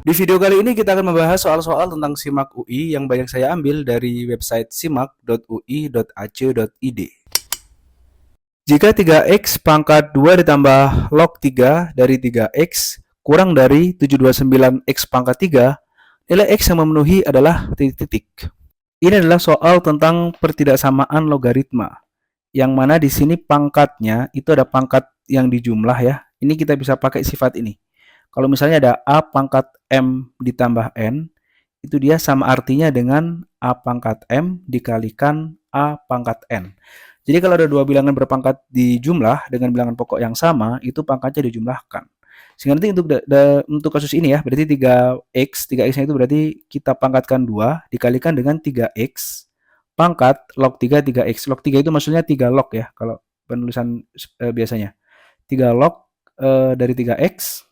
Di video kali ini kita akan membahas soal-soal tentang SIMAK UI yang banyak saya ambil dari website simak.ui.ac.id. Jika 3x pangkat 2 ditambah log 3 dari 3x kurang dari 729x pangkat 3, nilai x yang memenuhi adalah titik-titik. Ini adalah soal tentang pertidaksamaan logaritma, yang mana di sini pangkatnya itu ada pangkat yang dijumlah ya. Ini kita bisa pakai sifat ini. Kalau misalnya ada A pangkat M ditambah N, itu dia sama artinya dengan A pangkat M dikalikan A pangkat N. Jadi kalau ada dua bilangan berpangkat dijumlah dengan bilangan pokok yang sama, itu pangkatnya dijumlahkan. Sehingga nanti untuk kasus ini ya, berarti 3x, 3x-nya itu berarti kita pangkatkan 2 dikalikan dengan 3x pangkat log 3, 3x. Log 3 itu maksudnya 3 log ya, kalau penulisan biasanya. 3 log dari 3x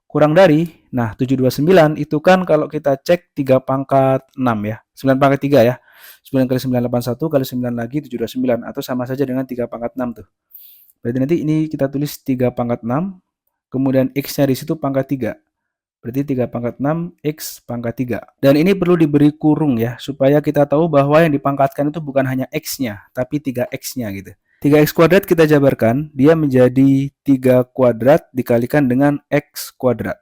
kurang dari, nah 729 itu kan kalau kita cek 3 pangkat 6 ya, 9 pangkat 3 ya, 9 kali 9, 81, kali 9 lagi 729, atau sama saja dengan 3 pangkat 6 tuh. Berarti nanti ini kita tulis 3 pangkat 6, kemudian x-nya di situ pangkat 3. Berarti 3 pangkat 6, x pangkat 3. Dan ini perlu diberi kurung ya, supaya kita tahu bahwa yang dipangkatkan itu bukan hanya x-nya, tapi 3x-nya gitu. 3x kuadrat kita jabarkan, dia menjadi 3 kuadrat dikalikan dengan x kuadrat.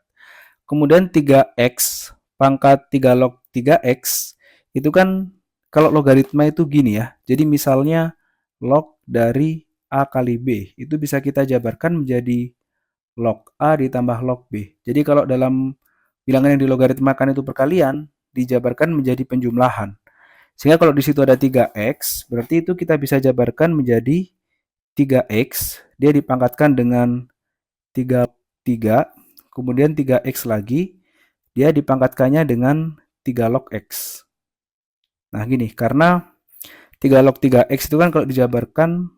Kemudian 3x pangkat 3 log 3x, itu kan kalau logaritma itu gini ya. Jadi misalnya log dari A kali B, itu bisa kita jabarkan menjadi log A ditambah log B. Jadi kalau dalam bilangan yang dilogaritmakan itu perkalian, dijabarkan menjadi penjumlahan. Sehingga kalau di situ ada 3x, berarti itu kita bisa jabarkan menjadi 3x, dia dipangkatkan dengan 3, kemudian 3x lagi, dia dipangkatkannya dengan 3 log x. Nah gini, karena 3 log 3x itu kan kalau dijabarkan,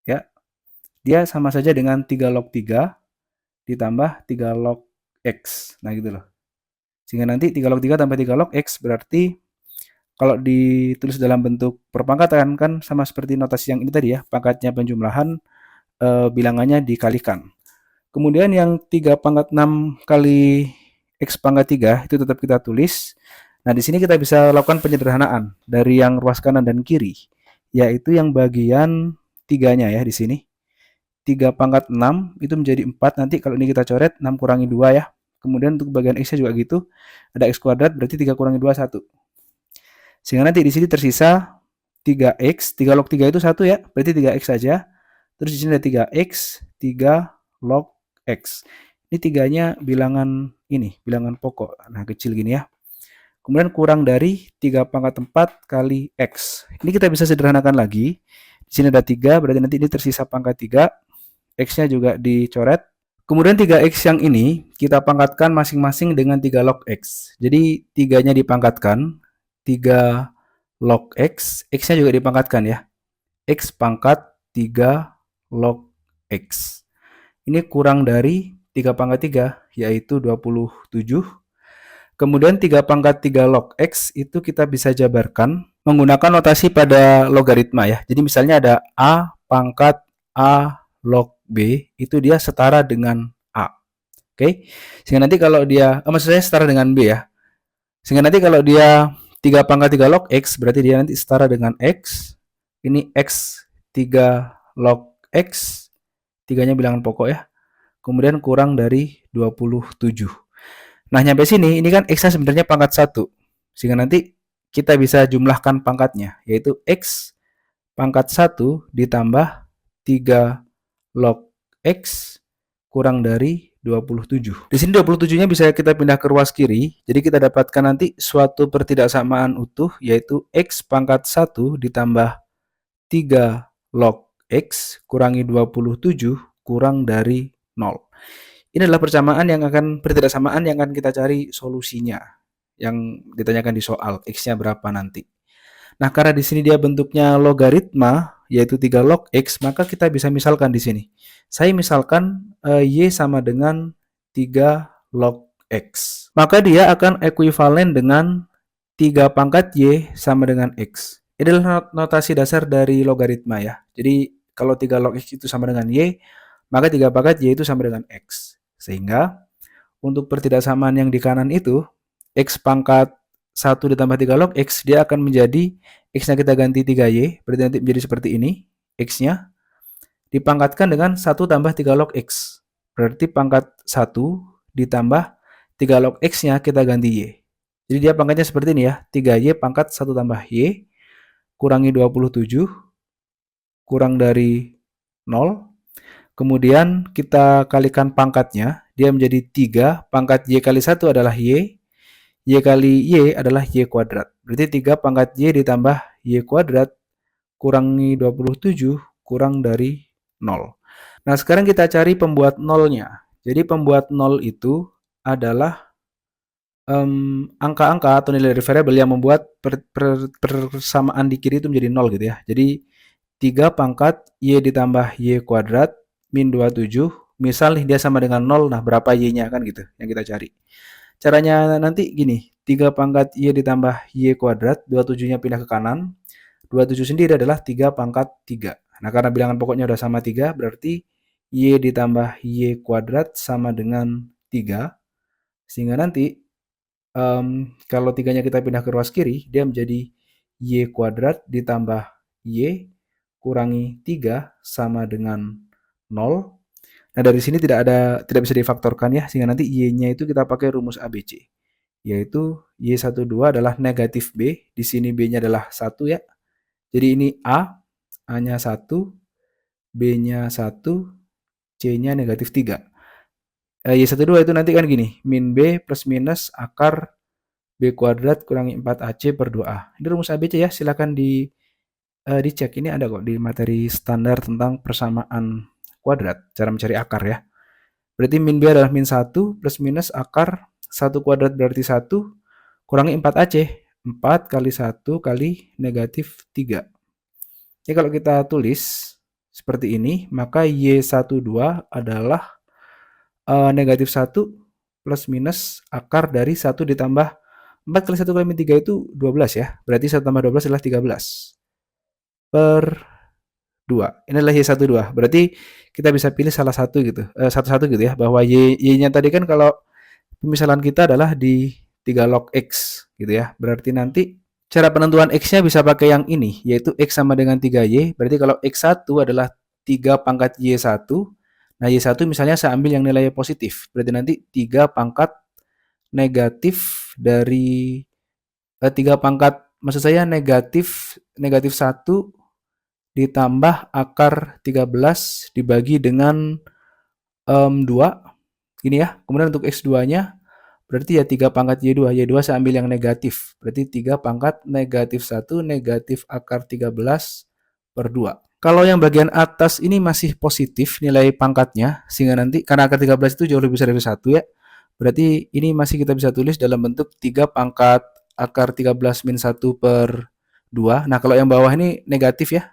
ya, dia sama saja dengan 3 log 3 ditambah 3 log x. Nah gitu loh. Sehingga nanti 3 log 3 tambah 3 log x berarti kalau ditulis dalam bentuk perpangkatan kan sama seperti notasi yang ini tadi ya, pangkatnya penjumlahan, bilangannya dikalikan. Kemudian yang 3 pangkat 6 kali x pangkat 3 itu tetap kita tulis. Nah, di sini kita bisa lakukan penyederhanaan dari yang ruas kanan dan kiri, yaitu yang bagian 3-nya ya di sini. 3 pangkat 6 itu menjadi 4, nanti kalau ini kita coret 6 kurangi 2 ya. Kemudian untuk bagian x-nya juga gitu, ada x kuadrat berarti 3 kurangi 2, 1. Sehingga nanti di sini tersisa 3x, 3 log 3 itu 1 ya, berarti 3x saja. Terus di sini ada 3x, 3 log x. Ini tiganya bilangan ini, bilangan pokok. Nah, kecil gini ya. Kemudian kurang dari 3 pangkat 4 kali x. Ini kita bisa sederhanakan lagi. Di sini ada 3, berarti nanti ini tersisa pangkat 3. X-nya juga dicoret. Kemudian 3x yang ini kita pangkatkan masing-masing dengan 3 log x. Jadi 3-nya dipangkatkan, 3 log x, x-nya juga dipangkatkan ya. X pangkat 3 log x. Ini kurang dari 3 pangkat 3, yaitu 27. Kemudian 3 pangkat 3 log x itu kita bisa jabarkan menggunakan notasi pada logaritma ya. Jadi misalnya ada A pangkat A log B, itu dia setara dengan A. Oke. Sehingga nanti kalau dia, maksud saya setara dengan B ya. Sehingga nanti kalau dia 3 pangkat 3 log x, berarti dia nanti setara dengan x. Ini x 3 log x, 3-nya bilangan pokok ya. Kemudian kurang dari 27. Nah, nyampe sini, ini kan x-nya sebenarnya pangkat 1. Sehingga nanti kita bisa jumlahkan pangkatnya, yaitu x pangkat 1 ditambah 3 log x kurang dari 27. Di sini 27-nya bisa kita pindah ke ruas kiri. Jadi kita dapatkan nanti suatu pertidaksamaan utuh, yaitu x pangkat 1 ditambah 3 log x kurangi 27 kurang dari 0. Ini adalah pertidaksamaan yang akan kita cari solusinya, yang ditanyakan di soal, x-nya berapa nanti. Nah, karena di sini dia bentuknya logaritma, yaitu 3 log x, maka kita bisa misalkan di sini. Saya misalkan y sama dengan 3 log x. Maka dia akan ekuivalen dengan 3 pangkat y sama dengan x. Ini adalah notasi dasar dari logaritma ya. Jadi kalau 3 log x itu sama dengan y, maka 3 pangkat y itu sama dengan x. Sehingga untuk pertidaksamaan yang di kanan itu, X pangkat 1 ditambah 3 log X, dia akan menjadi X-nya kita ganti 3Y, berarti nanti menjadi seperti ini, X-nya, dipangkatkan dengan 1 tambah 3 log X. Berarti pangkat 1 ditambah 3 log X-nya kita ganti Y. Jadi dia pangkatnya seperti ini ya, 3Y pangkat 1 tambah Y, kurangi 27, kurang dari 0. Kemudian kita kalikan pangkatnya, dia menjadi 3, pangkat Y kali 1 adalah Y, Y kali Y adalah Y kuadrat. Berarti 3 pangkat Y ditambah Y kuadrat, kurangi 27, kurang dari 0. Nah, sekarang kita cari pembuat nolnya. Jadi pembuat nol itu adalah angka-angka atau nilai dari variabel yang membuat persamaan di kiri itu menjadi 0 gitu ya. Jadi 3 pangkat Y ditambah Y kuadrat min 27, misal nih dia sama dengan 0, nah berapa Y-nya kan gitu yang kita cari. Caranya nanti gini, 3 pangkat Y ditambah Y kuadrat, 27-nya pindah ke kanan, 27 sendiri adalah 3 pangkat 3. Nah, karena bilangan pokoknya udah sama 3, berarti Y ditambah Y kuadrat sama dengan 3, sehingga nanti kalau 3-nya kita pindah ke ruas kiri, dia menjadi Y kuadrat ditambah Y kurangi 3 sama dengan 0. Nah, dari sini tidak bisa difaktorkan ya, sehingga nanti Y-nya itu kita pakai rumus ABC. Yaitu Y12 adalah negatif B, di sini B-nya adalah 1 ya. Jadi ini A-nya 1, B-nya 1, C-nya negatif 3. Y12 itu nanti kan gini, min B plus minus akar B kuadrat kurangi 4AC per 2A. Ini rumus ABC ya, silakan dicek. Ini ada kok di materi standar tentang persamaan kuadrat, cara mencari akar ya. Berarti min B adalah min 1 plus minus akar 1 kuadrat berarti 1 kurangi 4AC. 4 kali 1 kali negatif 3. Jadi kalau kita tulis seperti ini, maka Y12 adalah negatif 1 plus minus akar dari 1 ditambah 4 kali 1 kali min 3 itu 12 ya. Berarti 1 tambah 12 adalah 13 per 2. Ini adalah Y12. Berarti kita bisa pilih salah satu gitu. Satu-satu gitu ya. Bahwa Y-nya tadi kan kalau pemisalan kita adalah di 3 log X gitu ya. Berarti nanti cara penentuan X-nya bisa pakai yang ini. Yaitu X sama dengan 3Y. Berarti kalau X1 adalah 3 pangkat Y1. Nah, Y1 misalnya saya ambil yang nilai positif. Berarti nanti 3 pangkat negatif dari 3 pangkat, maksud saya negatif 1 ditambah akar 13 dibagi dengan 2. Gini ya. Kemudian untuk X2-nya berarti ya 3 pangkat Y2. Y2 saya ambil yang negatif. Berarti 3 pangkat negatif 1 negatif akar 13 per 2. Kalau yang bagian atas ini masih positif nilai pangkatnya, sehingga nanti karena akar 13 itu jauh lebih besar dari 1 ya. Berarti ini masih kita bisa tulis dalam bentuk 3 pangkat akar 13 min 1 per 2. Nah, kalau yang bawah ini negatif ya.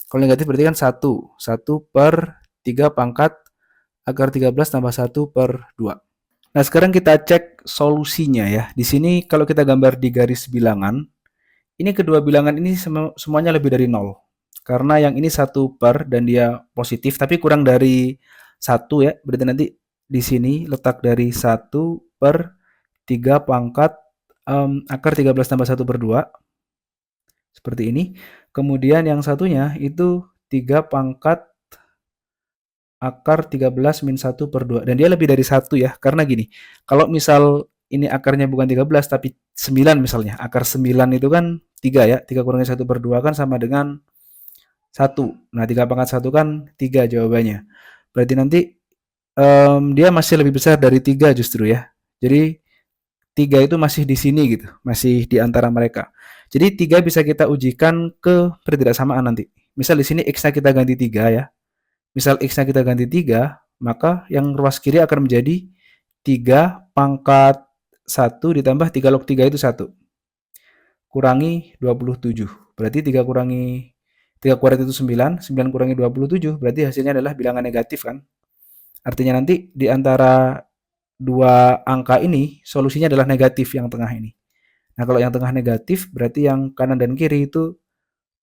Kalau negatif berarti kan 1. 1 per 3 pangkat akar 13 tambah 1 per 2. Nah, sekarang kita cek solusinya ya. Di sini kalau kita gambar di garis bilangan, ini kedua bilangan ini semuanya lebih dari 0. Karena yang ini 1 per dan dia positif, tapi kurang dari 1 ya. Berarti nanti di sini letak dari 1 per 3 pangkat akar 13 tambah 1 per 2. Seperti ini. Kemudian yang satunya itu 3 pangkat akar 13 min 1 per 2. Dan dia lebih dari 1 ya. Karena gini, kalau misal ini akarnya bukan 13 tapi 9 misalnya. Akar 9 itu kan 3 ya. 3 kurangi 1 per 2 kan sama dengan 1. Nah, 3 pangkat 1 kan 3 jawabannya. Berarti nanti dia masih lebih besar dari 3 justru ya. Jadi 3 itu masih di sini gitu. Masih di antara mereka. Jadi 3 bisa kita ujikan ke pertidaksamaan nanti. Misal di sini X-nya kita ganti 3 ya. Misal X-nya kita ganti 3, maka yang ruas kiri akan menjadi 3 pangkat 1 ditambah 3 log 3 itu 1. Kurangi 27. Berarti 3 kurangi 3 kuadrat itu 9, 9 kurangi 27, berarti hasilnya adalah bilangan negatif kan. Artinya nanti di antara dua angka ini, solusinya adalah negatif yang tengah ini. Nah, kalau yang tengah negatif, berarti yang kanan dan kiri itu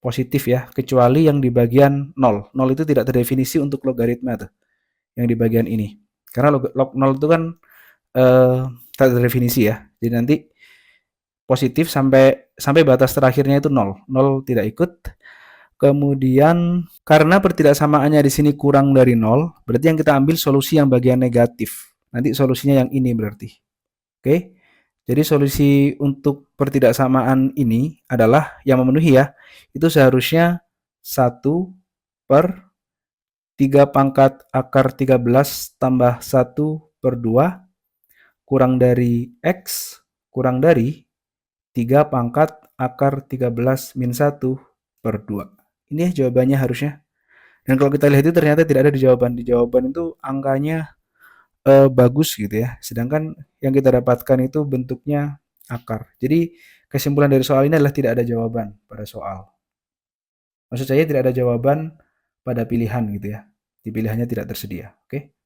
positif ya, kecuali yang di bagian 0. 0 itu tidak terdefinisi untuk logaritma tuh, yang di bagian ini. Karena log 0 itu kan tanda definisi ya. Jadi nanti positif sampai batas terakhirnya itu 0. 0 tidak ikut. Kemudian karena pertidaksamaannya di sini kurang dari 0, berarti yang kita ambil solusi yang bagian negatif. Nanti solusinya yang ini berarti. Oke. Jadi solusi untuk pertidaksamaan ini adalah yang memenuhi ya. Itu seharusnya 1 per 3 pangkat akar 13 tambah 1 per 2 kurang dari X kurang dari 3 pangkat akar 13 min 1 per 2. Ini ya jawabannya harusnya. Dan kalau kita lihat itu ternyata tidak ada di jawaban. Di jawaban itu angkanya bagus gitu ya. Sedangkan yang kita dapatkan itu bentuknya akar. Jadi kesimpulan dari soal ini adalah tidak ada jawaban pada soal. Maksud saya tidak ada jawaban pada pilihan gitu ya. Di pilihannya tidak tersedia. Oke.